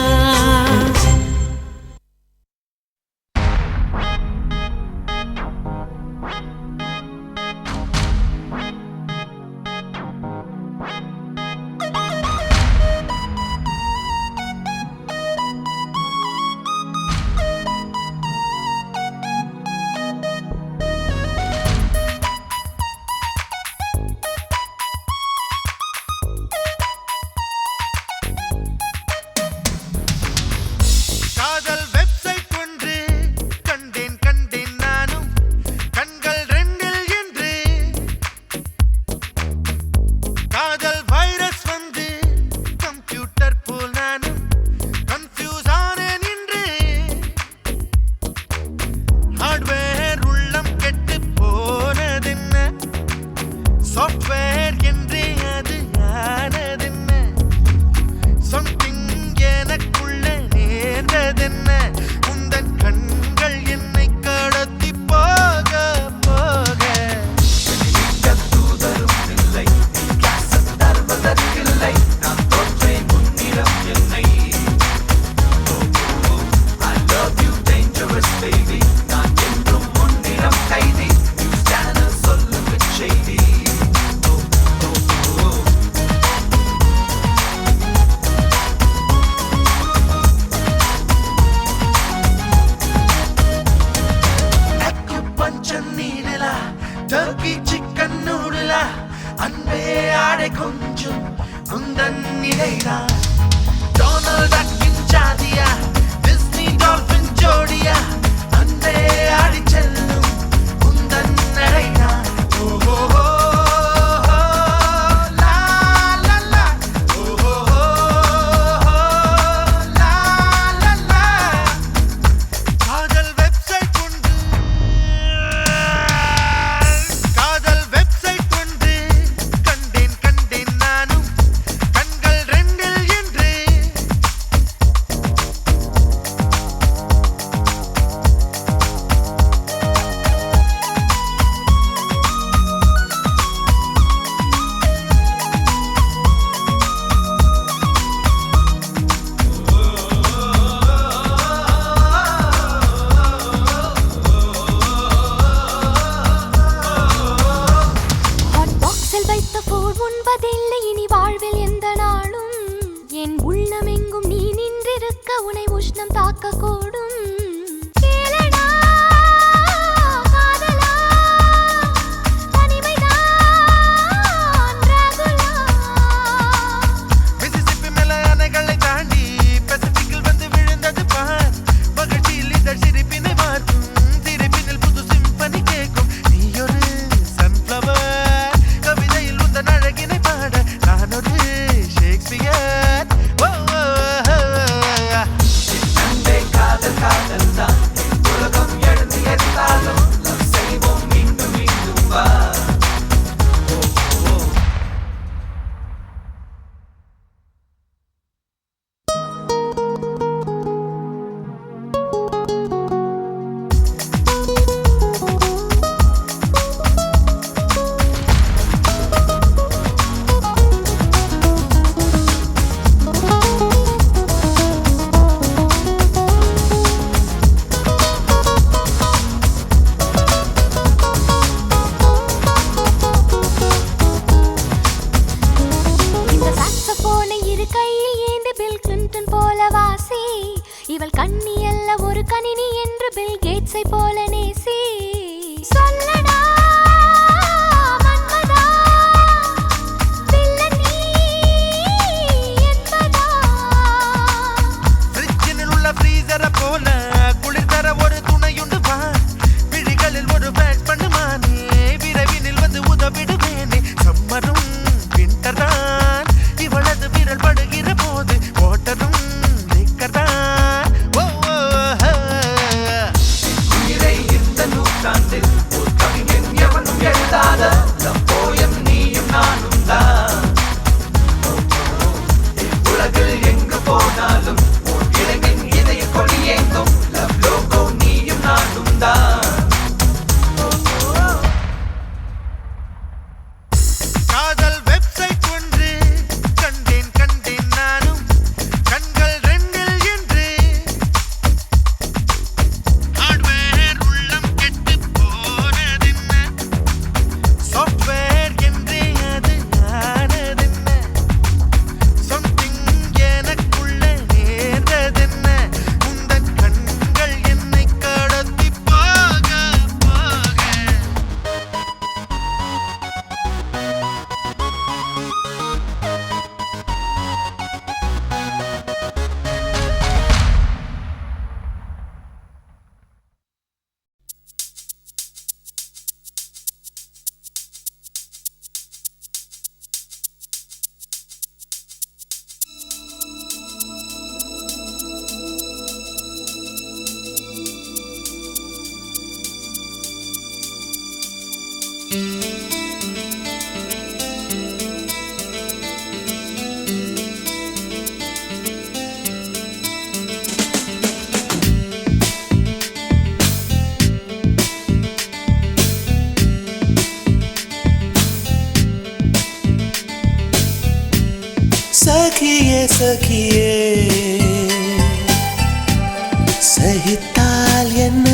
உனை உஷ்ணம் தாக்க கூடும். கேளடா காதலா, தனிமைதான் ராகுலா. மிசிசிப்பி மேல அணைகளை தாண்டி பசிபிக்கில் வந்து விழுந்தது பார். மகிழ்ச்சியில் இதழ் சிரிப்பினை மாற்றும், சிரிப்பினில் புது சிம்பனி கேட்கும். நீ ஒரு சன்ஃப்ளவர், கவிதையில் உந்தன் அழகினை பாட நான் ஒரு ஷேக்ஸ்பியர். ஓ ஓ, ஓ, ஓ. இந்த சாக்ஸபோனை இரு கையில் ஏந்தி பில் கிளின்டன் போல வாசி. இவள் கண்ணி அல்ல ஒரு கணினி என்று பில் கேட்ஸை போல நேசி. சொல்லடா மன்மதா, வில்லன் நீ என்பதா. ஃப்ரிட்ஜினில் உள்ள ஃப்ரீசரை போல குளிர் தர ஒரு துணையுண்டு பார். விழிகளில் ஒரு பேட் பண்ணுமானே, விரைவினில் வந்து உதவிடுவேனே. சம்மரும் வின்டர் தான், இவளது விரல் படுகிற போது ஓட்டரும் லிக்கர் தான். ஓ ஓ, ஓ. காதல் வெப்சைட் ஒன்று கண்டேன் கண்டேன் நானும், கண்கள் ரெண்டில் என்று. ஹார்ட்வேர் உள்ளம் கெட்டு போனதென்ன, சாஃப்ட்வேர் என்றே அது ஆனதென்ன. சம்திங் எனக்குள்ள நேர்ந்ததென்ன, உந்தன் கண்கள் என்னை கடத்தி போக போக. சகியே சகியே சகித்தால் என்ன,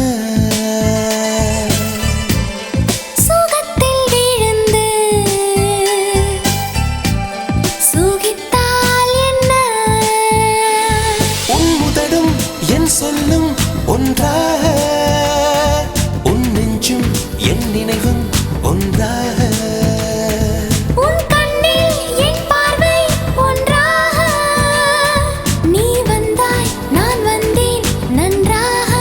சுகத்தில் விழுந்து சுகித்தால் என்ன. உன் உதடும் என் சொல்லும் ஒன்றாக, உன் நெஞ்சும் என் நினைவும் ஒன்றாக. உன் கண்ணில் என் பார்வை ஒன்றாக, நீ வந்தாய் நான் வந்தேன் நன்றாக.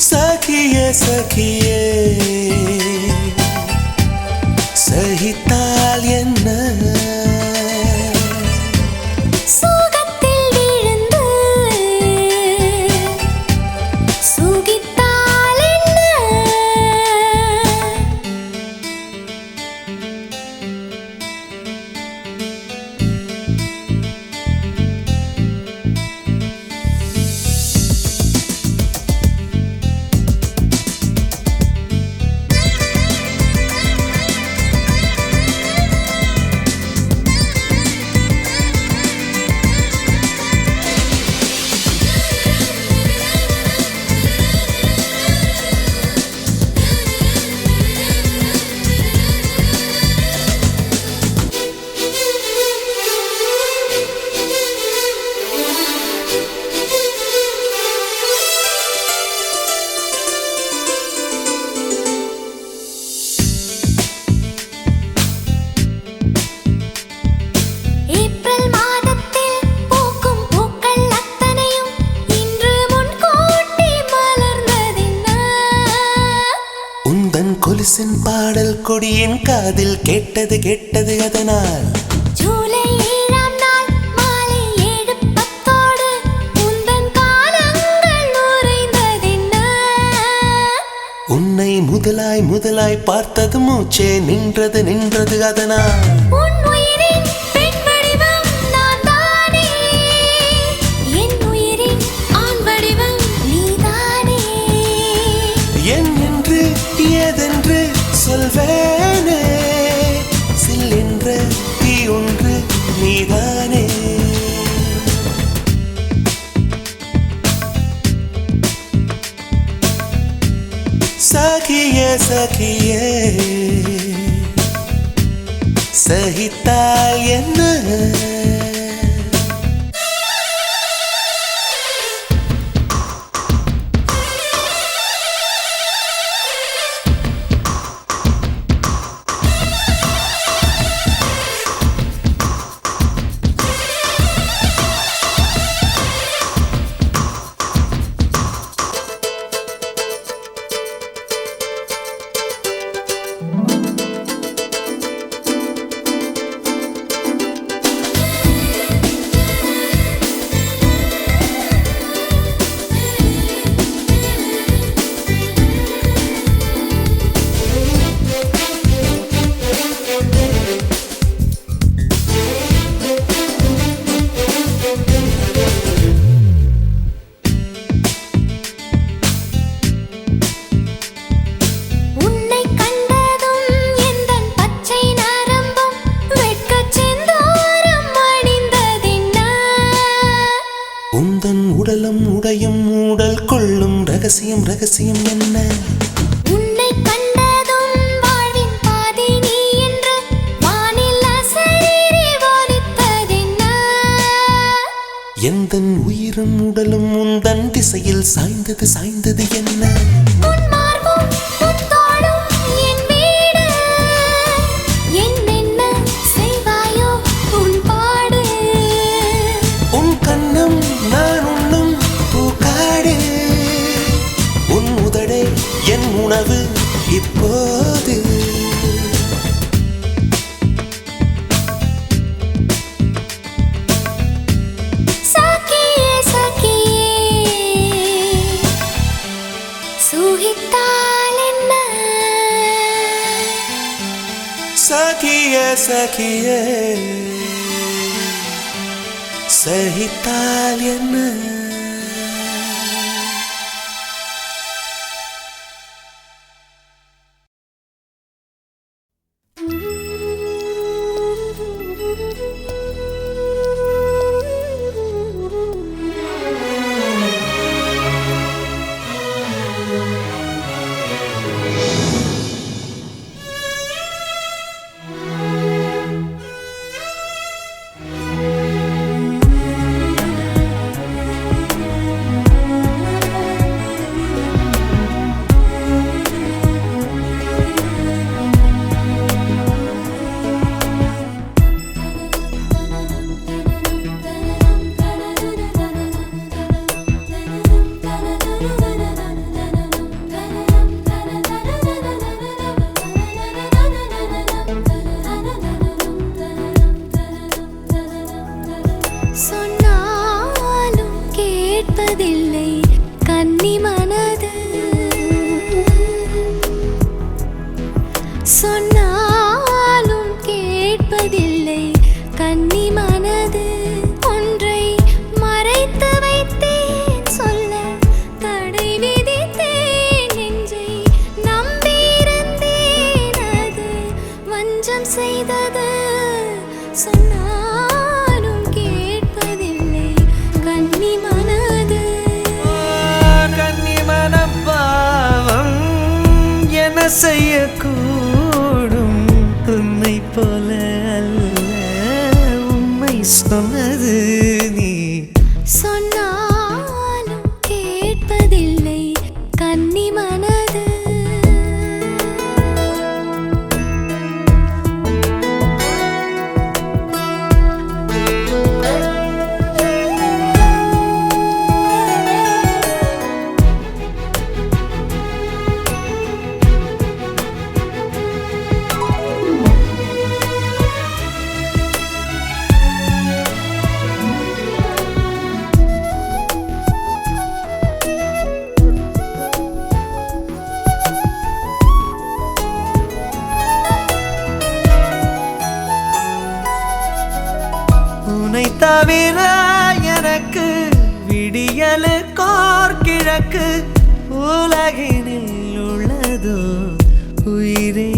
சகியே சகியே சகித்தால் என்ன, சுகத்தில் விழுந்து சுகித்தால் என்ன. கொலுசின் பாடல் கொடியின் காதில் கேட்டது கேட்டது அதனால் ஜூலை 7ஆம் நாள் மாலை 7:10 உந்தன் காலங்கள் நுரைந்ததென்ன? உன்னை முதலாய் முதலாய் பார்த்தது மூச்சே நின்றது நின்றது அதனால் உன் உயிரின் பெண் வடிவம் நான் தானே, என் உயிரின் ஆண் வடிவம் நீதானே. என் என்று ஏதென்று சொல்வேனே சில்லென்ற தீ ஒன்று நீதானே. சகியே சகியே சகித்தால் என்ன? உன்னை கண்டதும் எந்தன் பச்சை நரம்பும் வெட்கச் செந்தூரம் அணிந்ததென்ன? உந்தன் உடலும் உடையும் ஊடல் கொள்ளும் ரகசியம் ரகசியம் என்ன? உன்னை கண்டதும் வாழ்வின் பாதி நீ என்று வானில் அசரீரி ஒலித்ததென்ன? எந்தன் உயிரும் உடலும் உந்தன் திசையில் சாய்ந்தது சாய்ந்தது என்ன? உன் மார்பும் உன் தோளும் என் வீடு, என்னென்ன செய்வாயோ உன் பாடு. உன் கண்ணம் நான் உண்ணும் பூக்காடு, உன் உதடே என் உணவு இப்போது. சகியே சகியே சுகித்தால் என்ன? சகியே சகியே சகித்தால் என்ன? சொன்னாலும் கேட்பதில்லை கன்னி மனது, சொன்னாலும் கேட்பதில்லை கன்னி மனது. ஒன்றை மறைத்து வைத்தேன் சொல்ல தடை விதித்தேன், நெஞ்சை நம்பியிருந்தேன் அது வஞ்சம் செய்தது. சொன்னாலும் கேட்பதில்லை கன்னி மனது. கன்னி மனப்பாவம் என்ன செய்யக்கூடும்? உன்னை போல அல்ல உண்மை சொன்னது நீ. சொன்னாலும் கேட்பதில்லை கன்னி மனது. எனக்கு விடியலு கோர் கிழக்கு உலகினில் உள்ளதோ உயிரே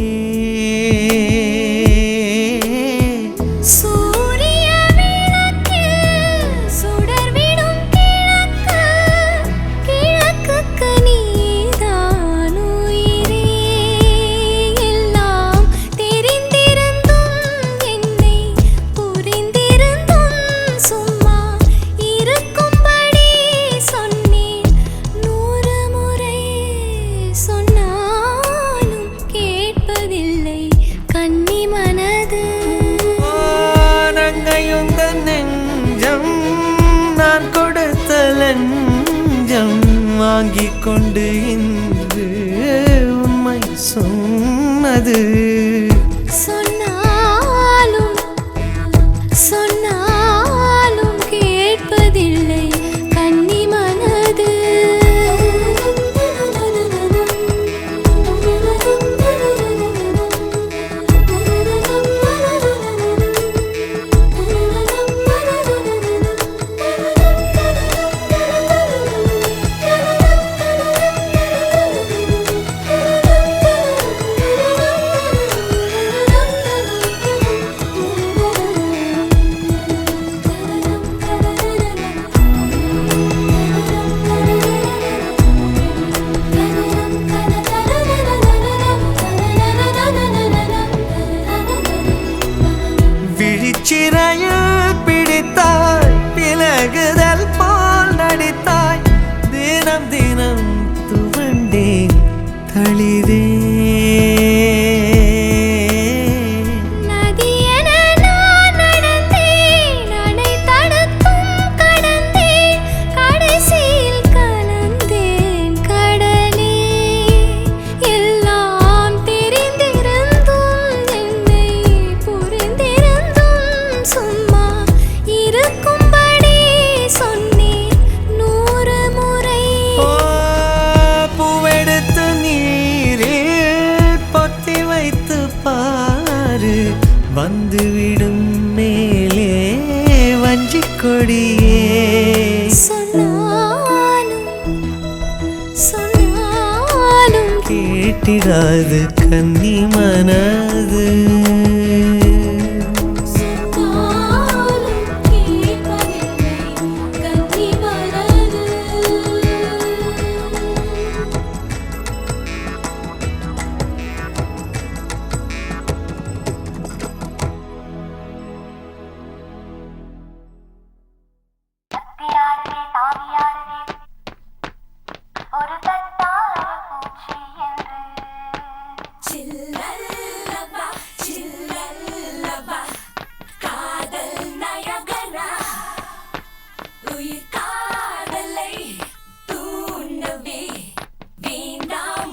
சூரிய விளக்கில் சுடர்விடும் கிழக்கு கிழக்குக்கு நீதான் உயிரே எல்லாம் தெரிந்திருந்தும் என்னை புரிந்திருந்தும் சும்மா இருக்கும்படி சொன்னேன் 100 முறை சொன்னாலும் கேட்பதில்லை கன்னி மனது நங்கையுந்த நெஞ்சம் நான் கொடுத்த லஞ்சம் வாங்கிக் கொண்டு இன்று உண்மை சொன்னது சொன்னாலும் சொன்னாலும் கேட்பதில்லை கன்னி மனது விழிச்சிறையில் பிடித்தாய் விலகுதல் போல் நடித்தாய் தினம் தினம் துவண்டேன் தளிரே நதியென நான் நடந்தேன் அணை தடுத்தும் கடந்தேன் கடைசியில் கலந்தேன் கடலே எல்லாம் தெரிந்திருந்தும் என்னை புரிந்திருந்தும் சும்மா இருக்கும்படி சொன்னேன் 100 முறை ஓ பூவெடுத்து நீரில் பொத்தி வைத்து பாரு வந்துவிடும் மேலே வஞ்சிக் கொடியே சொன்னாலும் சொன்னாலும் கேட்டிடாது கன்னி மனது சொன்னாலும் கேட்பதில்லை கன்னி மனது தத்தியாடுதே தாவியாடுதே ஒரு தட்டார பூச்சி என்று சில்லல்லவா சில்லல்லவா காதல் நயகரா உயிர் காதலை தூண்டவே வேண்டாம்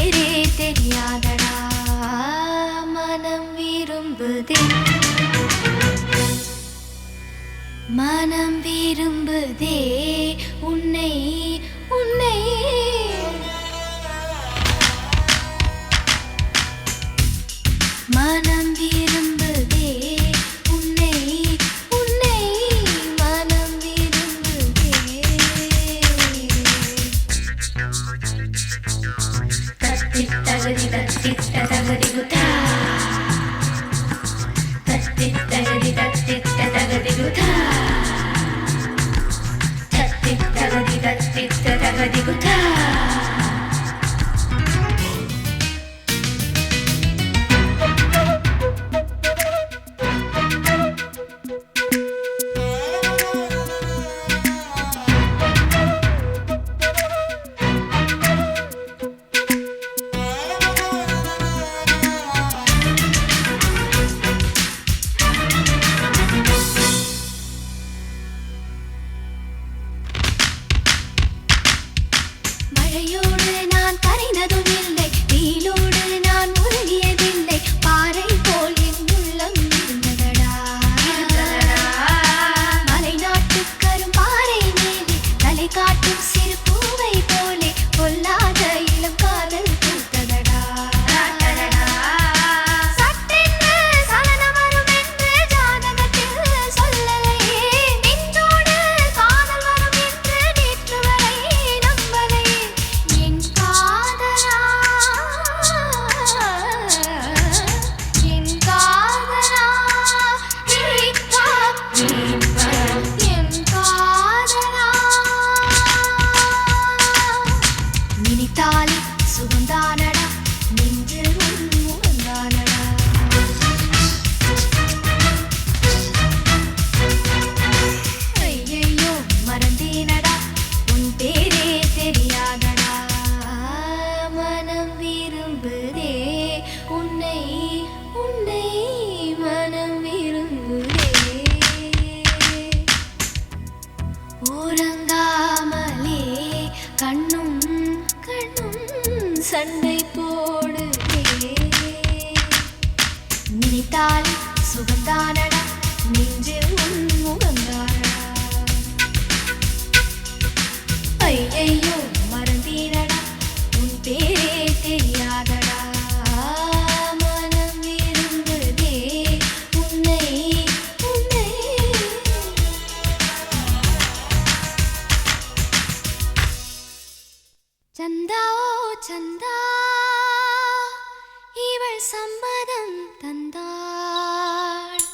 பேரே தெரியாதடா மனம் விரும்புதே மனம் விரும்புதே உன்னை உன்னை மனம் விரும்புதே உன்னை உன்னை மனம் விரும்புதே தத்தித் தகதி தத்தித்த தகதி குதா தத்தித் தகதி தத்தித்த தகதி குதா தத்தித் தகதி தத்தித்த தகதி குதா மழையோடு நான் கரைந்ததும் இல்லை வெயிலோடு நான் உருகியதில்லை பாறை போல் என் உள்ளம் இருந்ததடா மலை நாட்டு கரும்பாறை மேலே தலை காட்டும் சிறு பூவை போலே பொல்லாத இளம் காதல் பூத்ததடா சட்டென்று சலனம் வரும் என்று ஜாதகத்தில் சொல்லலையே நெஞ்சோடு காதல் வரும் என்று நேற்று வரை நம்பலையே என் காதலா என் காதலா என் காதலா நினைத்தாலே சுகந்தானடா நெஞ்சில் உன் முகந்தானடா ஐயையோ மறந்தேனடா உன் பேரே தெரியாதடா மனம் விரும்புதே உன்னை உன்னை மனம் விரும்புதே உறங்காமலே கண்ணும் கண்ணும் சண்டை போடுதே நினைத்தாலே சுகந்தானடா நெஞ்சில் உன் முகந்தானடா ஐயையோ மறந்தீனடா உன் பேரே தெரியாதடா மனம் விரும்புதே உன்னை உன்னை சந்தா ஓ சந்தா இவள் சம்மதம் தந்தாள்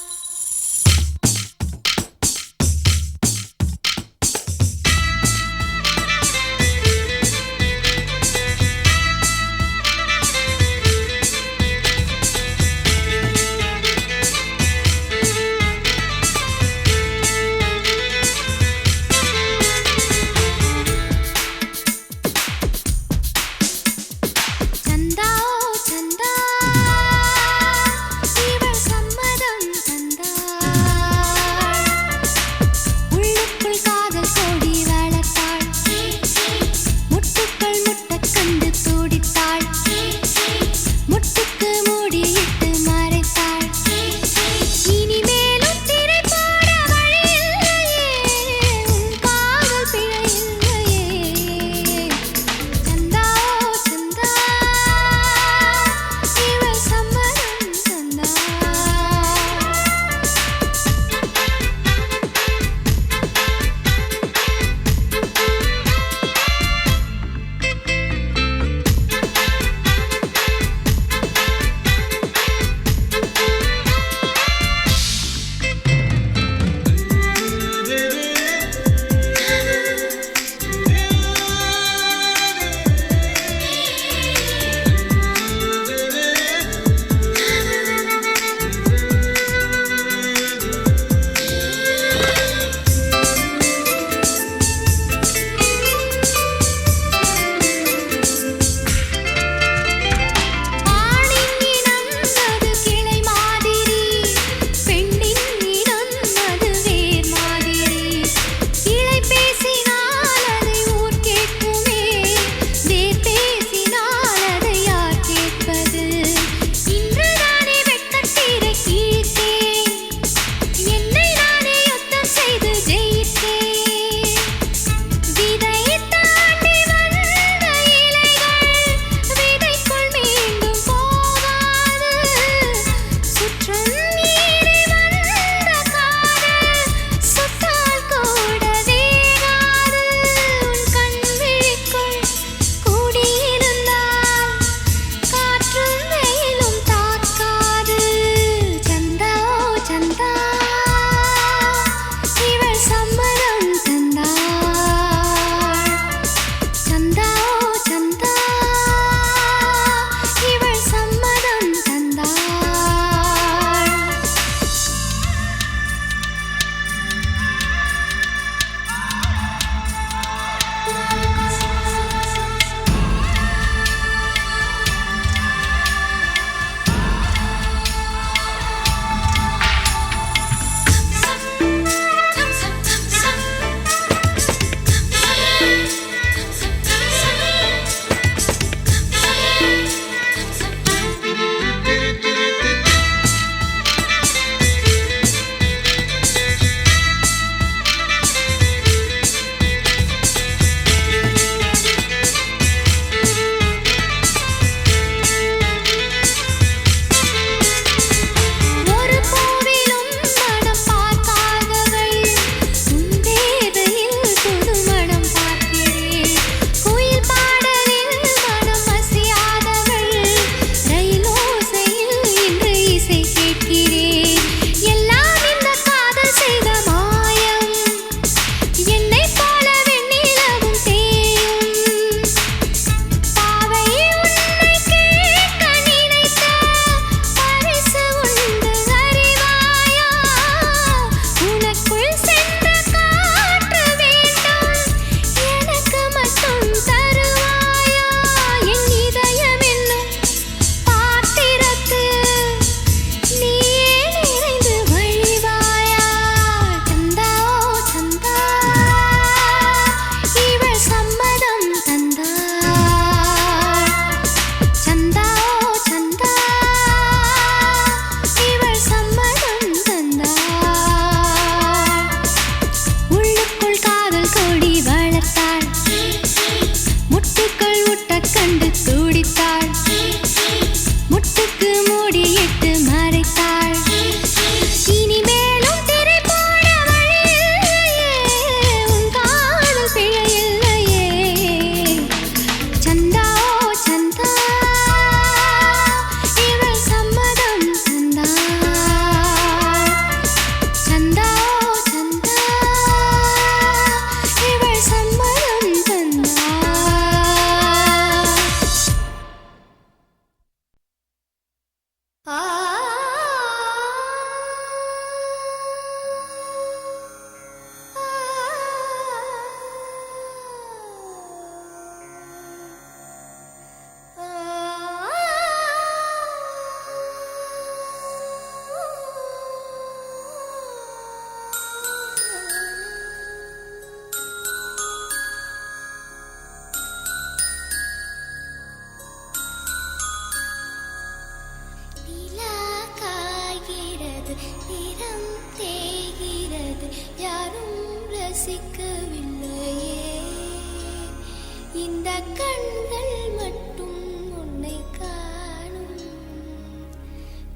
இந்த கண்கள் மட்டும் உன்னை காணும்.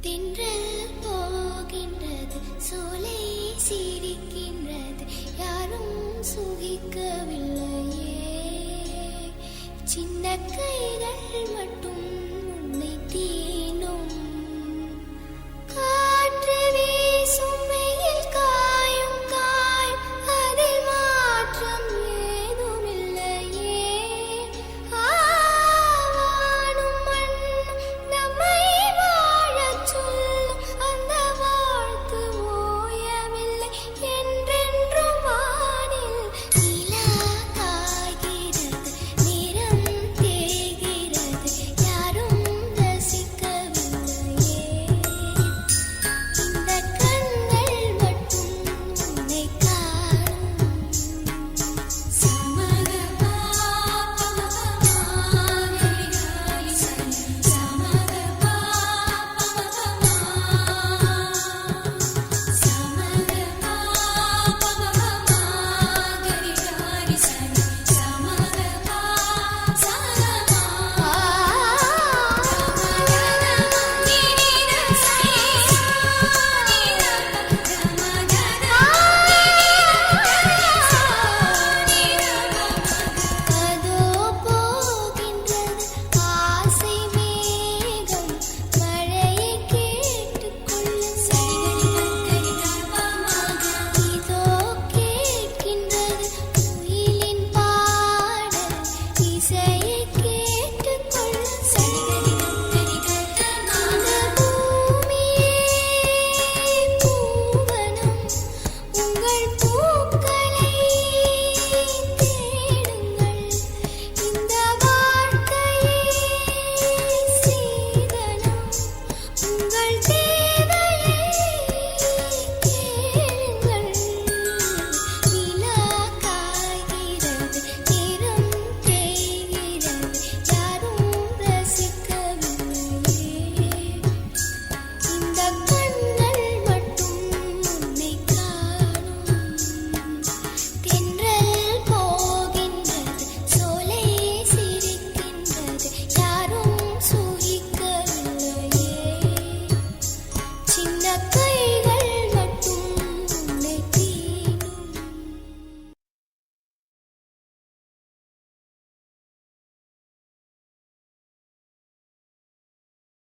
தென்றல் போகின்றது, சோலை சிரிக்கின்றது, யாரும் சுகிக்கவில்லை.